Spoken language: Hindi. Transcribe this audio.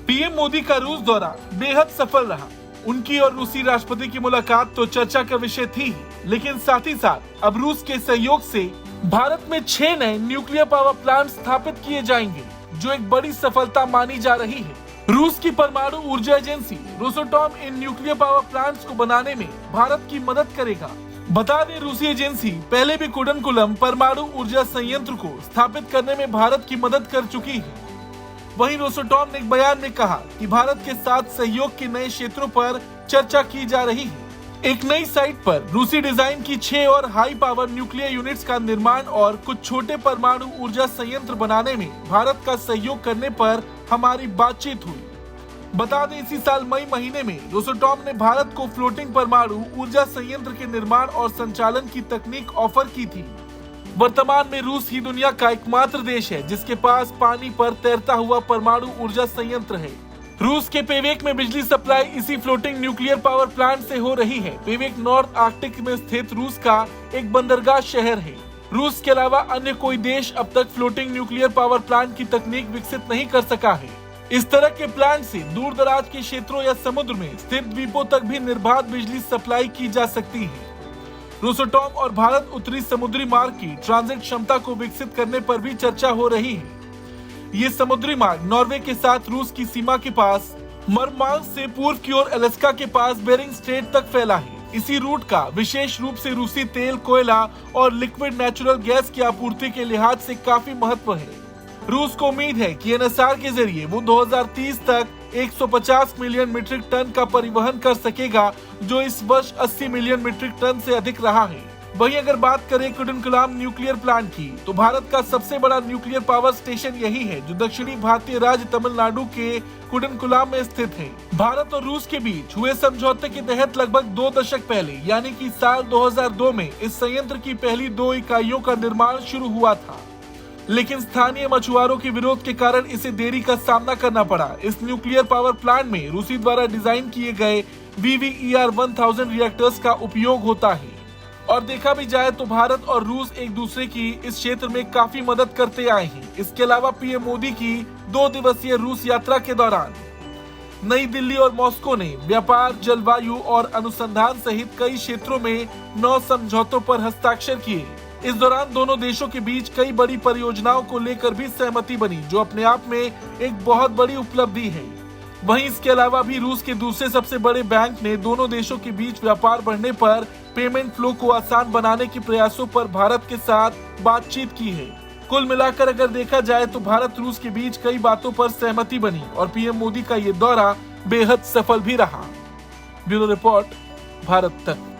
पीएम मोदी का रूस दौरा बेहद सफल रहा। उनकी और रूसी राष्ट्रपति की मुलाकात तो चर्चा का विषय थी ही, लेकिन साथ ही साथ अब रूस के सहयोग से भारत में 6 नए न्यूक्लियर पावर प्लांट स्थापित किए जाएंगे, जो एक बड़ी सफलता मानी जा रही है। रूस की परमाणु ऊर्जा agency रोसोटॉम in nuclear power plants को बनाने में भारत की मदद करेगा। बता दें, रूसी एजेंसी पहले भी कुडनकुलम परमाणु ऊर्जा संयंत्र को स्थापित करने में भारत की मदद कर चुकी है। वहीं रोसोटॉम ने एक बयान में कहा कि भारत के साथ सहयोग के नए क्षेत्रों पर चर्चा की जा रही है। एक नई साइट पर रूसी डिजाइन की 6 और हाई पावर न्यूक्लियर यूनिट्स का निर्माण और कुछ छोटे परमाणु ऊर्जा संयंत्र बनाने में भारत का सहयोग करने पर हमारी बातचीत हुई। बता दें, इसी साल मई महीने में रोसोटॉम ने भारत को फ्लोटिंग परमाणु ऊर्जा संयंत्र के निर्माण और संचालन की तकनीक ऑफर की थी। वर्तमान में रूस ही दुनिया का एकमात्र देश है जिसके पास पानी पर तैरता हुआ परमाणु ऊर्जा संयंत्र है। रूस के पेवेक में बिजली सप्लाई इसी फ्लोटिंग न्यूक्लियर पावर प्लांट से हो रही है। पेवेक नॉर्थ आर्कटिक में स्थित रूस का एक बंदरगाह शहर है। रूस के अलावा अन्य कोई देश अब तक फ्लोटिंग न्यूक्लियर पावर प्लांट की तकनीक विकसित नहीं कर सका है। इस तरह के प्लांट से दूर दराज के क्षेत्रों या समुद्र में स्थित द्वीपों तक भी निर्बाध बिजली सप्लाई की जा सकती है। रोसोटॉम और भारत उत्तरी समुद्री मार्ग की ट्रांजिट क्षमता को विकसित करने पर भी चर्चा हो रही है। ये समुद्री मार्ग नॉर्वे के साथ रूस की सीमा के पास मरमांस से पूर्व की ओर अलास्का के पास बेरिंग स्ट्रेट तक फैला है। इसी रूट का विशेष रूप से रूसी तेल, कोयला और लिक्विड नेचुरल गैस की आपूर्ति के लिहाज से काफी महत्व है। रूस को उम्मीद है कि एनएसआर के जरिए वो 2030 तक 150 मिलियन मीट्रिक टन का परिवहन कर सकेगा, जो इस वर्ष 80 मिलियन मीट्रिक टन से अधिक रहा है। वहीं अगर बात करें कुडनकुलम न्यूक्लियर प्लांट की, तो भारत का सबसे बड़ा न्यूक्लियर पावर स्टेशन यही है, जो दक्षिणी भारतीय राज्य तमिलनाडु के कुडनकुलम में स्थित है। भारत और रूस के बीच हुए समझौते के तहत लगभग 2 दशक पहले यानी कि साल 2002 में इस संयंत्र की पहली 2 इकाइयों का निर्माण शुरू हुआ था, लेकिन स्थानीय मछुआरों के विरोध के कारण इसे देरी का सामना करना पड़ा। इस न्यूक्लियर पावर प्लांट में रूसी द्वारा डिजाइन किए गए VVER-1000 रिएक्टर्स का उपयोग होता है। और देखा भी जाए तो भारत और रूस एक दूसरे की इस क्षेत्र में काफी मदद करते आए हैं। इसके अलावा पीएम मोदी की 2 दिवसीय रूस यात्रा के दौरान नई दिल्ली और मॉस्को ने व्यापार, जलवायु और अनुसंधान सहित कई क्षेत्रों में 9 समझौतों पर हस्ताक्षर किए। इस दौरान दोनों देशों के बीच कई बड़ी परियोजनाओं को लेकर भी सहमति बनी, जो अपने आप में एक बहुत बड़ी उपलब्धि है। वहीं इसके अलावा भी रूस के दूसरे सबसे बड़े बैंक ने दोनों देशों के बीच व्यापार बढ़ने पर पेमेंट फ्लो को आसान बनाने के प्रयासों पर भारत के साथ बातचीत की है। कुल मिलाकर अगर देखा जाए तो भारत रूस के बीच कई बातों पर सहमति बनी और पीएम मोदी का ये दौरा बेहद सफल भी रहा। ब्यूरो रिपोर्ट, भारत तक।